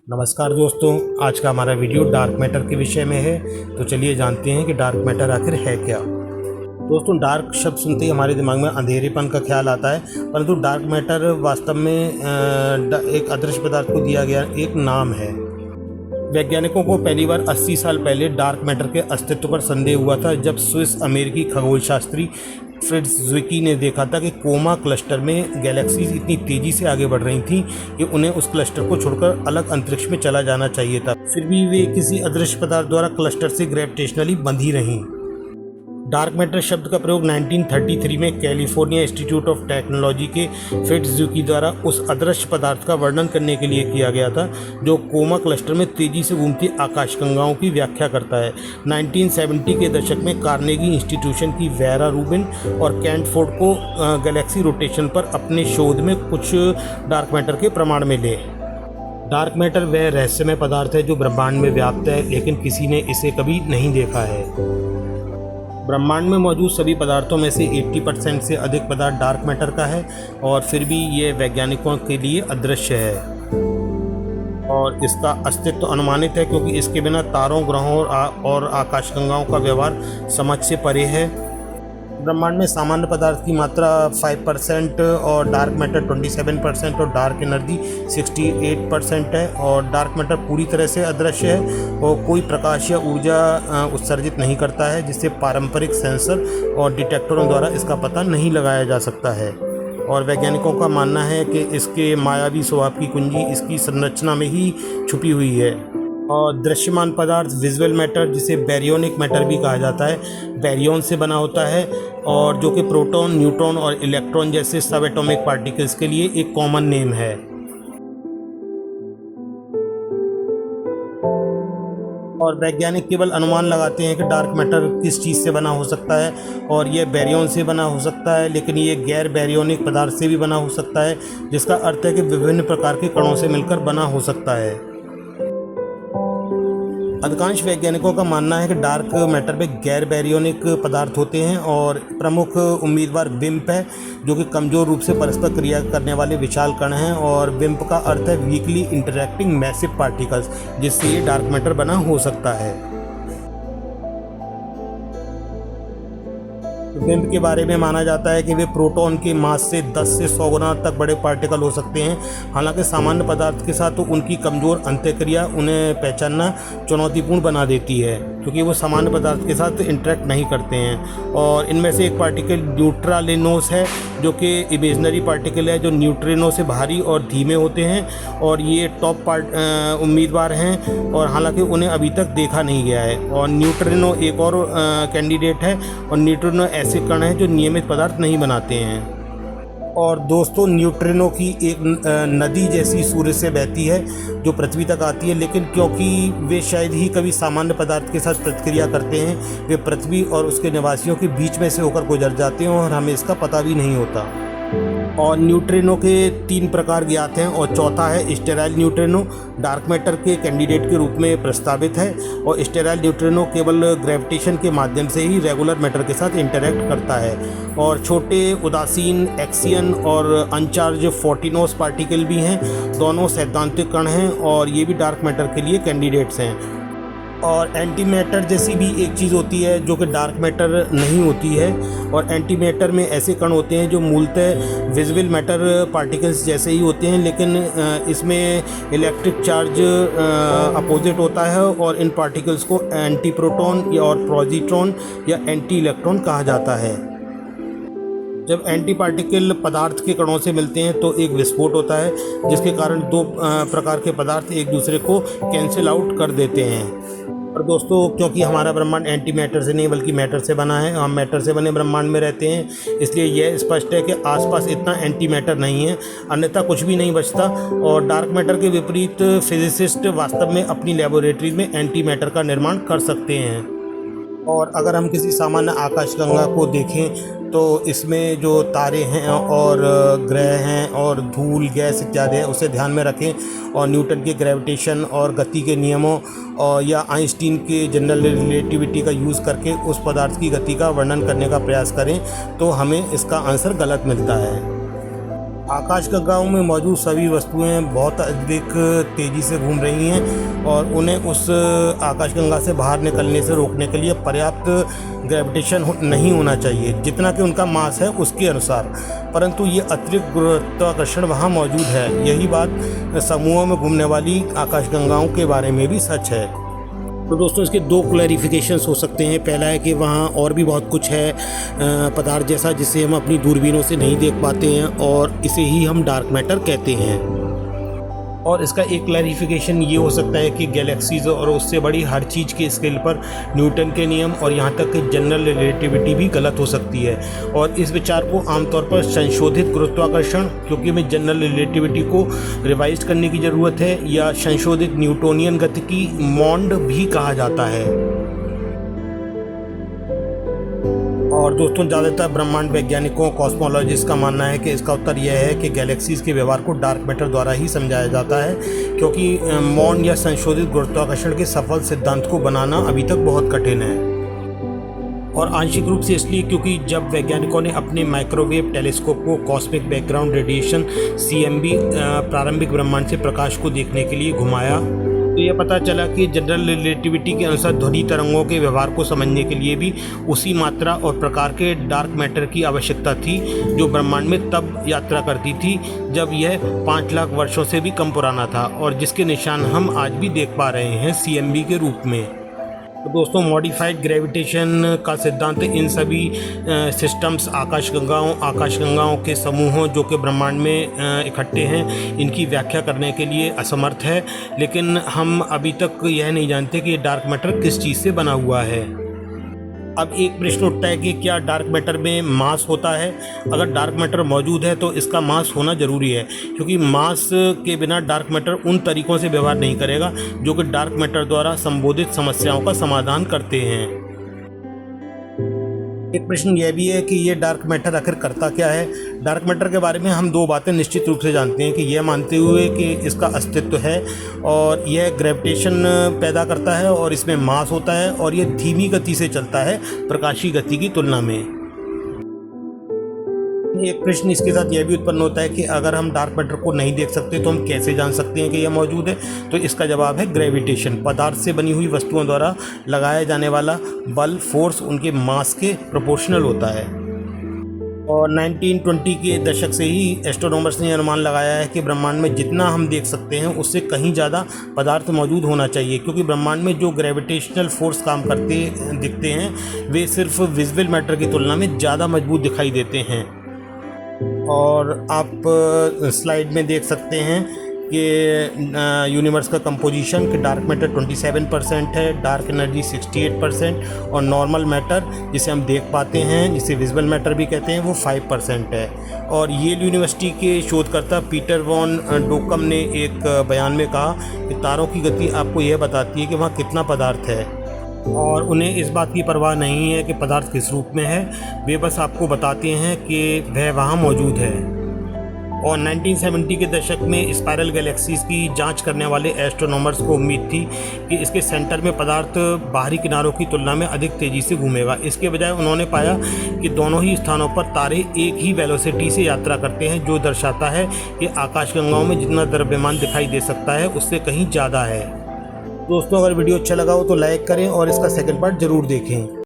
नमस्कार दोस्तों, आज का हमारा वीडियो डार्क मैटर के विषय में है। तो चलिए जानते हैं कि डार्क मैटर आखिर है क्या। दोस्तों, डार्क शब्द सुनते ही हमारे दिमाग में अंधेरेपन का ख्याल आता है, परंतु डार्क मैटर वास्तव में एक अदृश्य पदार्थ को दिया गया एक नाम है। वैज्ञानिकों को पहली बार 80 साल पहले डार्क मैटर के अस्तित्व पर संदेह हुआ था, जब स्विस अमेरिकी खगोलशास्त्री फ्रिट्ज ज़्विकी ने देखा था कि कोमा क्लस्टर में गैलेक्सीज इतनी तेज़ी से आगे बढ़ रही थीं कि उन्हें उस क्लस्टर को छोड़कर अलग अंतरिक्ष में चला जाना चाहिए था। फिर भी वे किसी अदृश्य पदार्थ द्वारा क्लस्टर से ग्रेविटेशनली बंधी रहीं। डार्क मैटर शब्द का प्रयोग 1933 में कैलिफोर्निया इंस्टीट्यूट ऑफ टेक्नोलॉजी के फ्रिट्ज ज़्विकी द्वारा उस अदृश्य पदार्थ का वर्णन करने के लिए किया गया था, जो कोमा क्लस्टर में तेज़ी से घूमती आकाशगंगाओं की व्याख्या करता है। 1970 के दशक में कार्नेगी इंस्टीट्यूशन की वेरा रूबिन और केंट फोर्ड को गैलेक्सी रोटेशन पर अपने शोध में कुछ डार्क मैटर के प्रमाण मिले। डार्क मैटर वह रहस्यमय पदार्थ है जो ब्रह्मांड में व्याप्त है, लेकिन किसी ने इसे कभी नहीं देखा है। ब्रह्मांड में मौजूद सभी पदार्थों में से 80% से अधिक पदार्थ डार्क मैटर का है, और फिर भी ये वैज्ञानिकों के लिए अदृश्य है और इसका अस्तित्व अनुमानित है, क्योंकि इसके बिना तारों, ग्रहों और आकाशगंगाओं का व्यवहार समझ से परे है। ब्रह्मांड में सामान्य पदार्थ की मात्रा 5% और डार्क मैटर 27% और डार्क एनर्जी 68% है, और डार्क मैटर पूरी तरह से अदृश्य है और कोई प्रकाश या ऊर्जा उत्सर्जित नहीं करता है, जिससे पारंपरिक सेंसर और डिटेक्टरों द्वारा इसका पता नहीं लगाया जा सकता है। और वैज्ञानिकों का मानना है कि इसके मायावी स्वभाव की कुंजी इसकी संरचना में ही छुपी हुई है। और दृश्यमान पदार्थ विजुअल मैटर, जिसे बैरियोनिक मैटर भी कहा जाता है, बैरियन से बना होता है, और जो कि प्रोटॉन, न्यूट्रॉन और इलेक्ट्रॉन जैसे सब एटॉमिक पार्टिकल्स के लिए एक कॉमन नेम है। और वैज्ञानिक केवल अनुमान लगाते हैं कि डार्क मैटर किस चीज़ से बना हो सकता है, और यह बैरियन से बना हो सकता है, लेकिन ये गैर बैरियोनिक पदार्थ से भी बना हो सकता है, जिसका अर्थ है कि विभिन्न प्रकार के कणों से मिलकर बना हो सकता है। अधिकांश वैज्ञानिकों का मानना है कि डार्क मैटर में गैर बैरियोनिक पदार्थ होते हैं, और प्रमुख उम्मीदवार विम्प है, जो कि कमज़ोर रूप से परस्पर क्रिया करने वाले विशाल कण हैं, और विम्प का अर्थ है वीकली इंटरैक्टिंग मैसिव पार्टिकल्स, जिससे ये डार्क मैटर बना हो सकता है। विम्प के बारे में माना जाता है कि वे प्रोटॉन के मास से 10 से 100 गुना तक बड़े पार्टिकल हो सकते हैं। हालांकि सामान्य पदार्थ के साथ तो उनकी कमज़ोर अंतःक्रिया उन्हें पहचानना चुनौतीपूर्ण बना देती है, क्योंकि वो सामान्य पदार्थ के साथ इंटरेक्ट नहीं करते हैं। और इनमें से एक पार्टिकल न्यूट्रालिनोस है, जो कि इमेजनरी पार्टिकल है, जो न्यूट्रिनो से भारी और धीमे होते हैं, और ये टॉप उम्मीदवार हैं, और हालांकि उन्हें अभी तक देखा नहीं गया है। और न्यूट्रिनो एक और कैंडिडेट है, और न्यूट्रिनो ऐसे कण हैं जो नियमित पदार्थ नहीं बनाते हैं। और दोस्तों, न्यूट्रिनो की एक नदी जैसी सूर्य से बहती है जो पृथ्वी तक आती है, लेकिन क्योंकि वे शायद ही कभी सामान्य पदार्थ के साथ प्रतिक्रिया करते हैं, वे पृथ्वी और उसके निवासियों के बीच में से होकर गुजर जाते हैं, और हमें इसका पता भी नहीं होता। और न्यूट्रिनो के 3 प्रकार ज्ञात हैं, और चौथा है स्टेराइल न्यूट्रिनो, डार्क मैटर के कैंडिडेट के रूप में प्रस्तावित है। और स्टेराइल न्यूट्रिनो केवल ग्रेविटेशन के माध्यम से ही रेगुलर मैटर के साथ इंटरैक्ट करता है। और छोटे उदासीन एक्सियन और अनचार्ज फोर्टिनोस पार्टिकल भी हैं, दोनों सैद्धांतिक कण हैं, और ये भी डार्क मैटर के लिए कैंडिडेट्स हैं। और एंटी मैटर जैसी भी एक चीज़ होती है जो कि डार्क मैटर नहीं होती है, और एंटी मैटर में ऐसे कण होते हैं जो मूलतः विजुअल मैटर पार्टिकल्स जैसे ही होते हैं, लेकिन इसमें इलेक्ट्रिक चार्ज अपोजिट होता है, और इन पार्टिकल्स को एंटी प्रोटॉन या और पॉजिट्रॉन या एंटी इलेक्ट्रॉन कहा जाता है। जब एंटी पार्टिकल पदार्थ के कणों से मिलते हैं तो एक विस्फोट होता है, जिसके कारण 2 प्रकार के पदार्थ एक दूसरे को कैंसिल आउट कर देते हैं। और दोस्तों, क्योंकि हमारा ब्रह्मांड एंटी मैटर से नहीं बल्कि मैटर से बना है, हम मैटर से बने ब्रह्मांड में रहते हैं, इसलिए यह स्पष्ट है कि आसपास इतना एंटी मैटर नहीं है, अन्यथा कुछ भी नहीं बचता। और डार्क मैटर के विपरीत फिजिसिस्ट वास्तव में अपनी लेबोरेटरीज में एंटी मैटर का निर्माण कर सकते हैं। और अगर हम किसी सामान्य आकाशगंगा को देखें तो इसमें जो तारे हैं और ग्रह हैं और धूल, गैस इत्यादि है, उसे ध्यान में रखें, और न्यूटन के ग्रेविटेशन और गति के नियमों और या आइंस्टीन के जनरल रिलेटिविटी का यूज़ करके उस पदार्थ की गति का वर्णन करने का प्रयास करें, तो हमें इसका आंसर गलत मिलता है। आकाशगंगाओं में मौजूद सभी वस्तुएं बहुत अधिक तेज़ी से घूम रही हैं और उन्हें उस आकाशगंगा से बाहर निकलने से रोकने के लिए पर्याप्त ग्रेविटेशन नहीं होना चाहिए, जितना कि उनका मास है उसके अनुसार, परंतु ये अतिरिक्त गुरुत्वाकर्षण वहाँ मौजूद है। यही बात समूहों में घूमने वाली आकाशगंगाओं के बारे में भी सच है। तो दोस्तों इसके दो क्लैरिफिकेशंस हो सकते हैं। पहला है कि वहाँ और भी बहुत कुछ है पदार्थ जैसा, जिसे हम अपनी दूरबीनों से नहीं देख पाते हैं और इसे ही हम डार्क मैटर कहते हैं। और इसका एक क्लैरिफिकेशन ये हो सकता है कि गैलेक्सीज और उससे बड़ी हर चीज़ के स्केल पर न्यूटन के नियम और यहाँ तक कि जनरल रिलेटिविटी भी गलत हो सकती है। और इस विचार को आमतौर पर संशोधित गुरुत्वाकर्षण, क्योंकि हमें जनरल रिलेटिविटी को रिवाइज करने की ज़रूरत है, या संशोधित न्यूटोनियन गतिकी मॉन्ड भी कहा जाता है। और दोस्तों ज़्यादातर ब्रह्मांड वैज्ञानिकों कॉस्मोलॉजिस्ट का मानना है कि इसका उत्तर यह है कि गैलेक्सीज़ के व्यवहार को डार्क मैटर द्वारा ही समझाया जाता है, क्योंकि मॉन्ड या संशोधित गुरुत्वाकर्षण के सफल सिद्धांत को बनाना अभी तक बहुत कठिन है। और आंशिक रूप से इसलिए क्योंकि जब वैज्ञानिकों ने अपने माइक्रोवेव टेलीस्कोप को कॉस्मिक बैकग्राउंड रेडिएशन CMB प्रारंभिक ब्रह्मांड से प्रकाश को देखने के लिए घुमाया, तो यह पता चला कि जनरल रिलेटिविटी के अनुसार ध्वनि तरंगों के व्यवहार को समझने के लिए भी उसी मात्रा और प्रकार के डार्क मैटर की आवश्यकता थी जो ब्रह्मांड में तब यात्रा करती थी जब यह 5 लाख वर्षों से भी कम पुराना था, और जिसके निशान हम आज भी देख पा रहे हैं CMB के रूप में। तो दोस्तों मॉडिफाइड ग्रेविटेशन का सिद्धांत इन सभी सिस्टम्स, आकाशगंगाओं के समूहों जो कि ब्रह्मांड में इकट्ठे हैं, इनकी व्याख्या करने के लिए असमर्थ है। लेकिन हम अभी तक यह नहीं जानते कि डार्क मैटर किस चीज़ से बना हुआ है। अब एक प्रश्न उठता है कि क्या डार्क मैटर में मास होता है? अगर डार्क मैटर मौजूद है तो इसका मास होना ज़रूरी है, क्योंकि मास के बिना डार्क मैटर उन तरीक़ों से व्यवहार नहीं करेगा जो कि डार्क मैटर द्वारा संबोधित समस्याओं का समाधान करते हैं। एक प्रश्न यह भी है कि ये डार्क मैटर आखिर करता क्या है। डार्क मैटर के बारे में हम दो बातें निश्चित रूप से जानते हैं कि यह मानते हुए कि इसका अस्तित्व है और यह ग्रेविटेशन पैदा करता है और इसमें मास होता है और यह धीमी गति से चलता है प्रकाशीय गति की तुलना में। एक प्रश्न इसके साथ यह भी उत्पन्न होता है कि अगर हम डार्क मैटर को नहीं देख सकते तो हम कैसे जान सकते हैं कि यह मौजूद है? तो इसका जवाब है ग्रेविटेशन। पदार्थ से बनी हुई वस्तुओं द्वारा लगाया जाने वाला बल, फोर्स उनके मास के प्रोपोर्शनल होता है। और 1920 के दशक से ही एस्ट्रोनॉमर्स ने अनुमान लगाया है कि ब्रह्मांड में जितना हम देख सकते हैं उससे कहीं ज़्यादा पदार्थ मौजूद होना चाहिए, क्योंकि ब्रह्मांड में जो ग्रेविटेशनल फोर्स काम करते दिखते हैं वे सिर्फ विजुअल मैटर की तुलना में ज़्यादा मजबूत दिखाई देते हैं। और आप स्लाइड में देख सकते हैं कि यूनिवर्स का कंपोजिशन कि डार्क मैटर 27% है, डार्क एनर्जी 68% और नॉर्मल मैटर जिसे हम देख पाते हैं, जिसे विजुअल मैटर भी कहते हैं, वो 5% है। और येल यूनिवर्सिटी के शोधकर्ता पीटर वॉन डोकम ने एक बयान में कहा कि तारों की गति आपको यह बताती है कि वहाँ कितना पदार्थ है, और उन्हें इस बात की परवाह नहीं है कि पदार्थ किस रूप में है, वे बस आपको बताते हैं कि वह वहाँ मौजूद है। और 1970 के दशक में स्पाइरल गैलेक्सीज की जांच करने वाले एस्ट्रोनॉमर्स को उम्मीद थी कि इसके सेंटर में पदार्थ बाहरी किनारों की तुलना में अधिक तेज़ी से घूमेगा। इसके बजाय उन्होंने पाया कि दोनों ही स्थानों पर तारे एक ही वेलोसिटी से यात्रा करते हैं, जो दर्शाता है कि आकाशगंगाओं में जितना द्रव्यमान दिखाई दे सकता है उससे कहीं ज़्यादा है। दोस्तों अगर वीडियो अच्छा लगा हो तो लाइक करें और इसका सेकंड पार्ट ज़रूर देखें।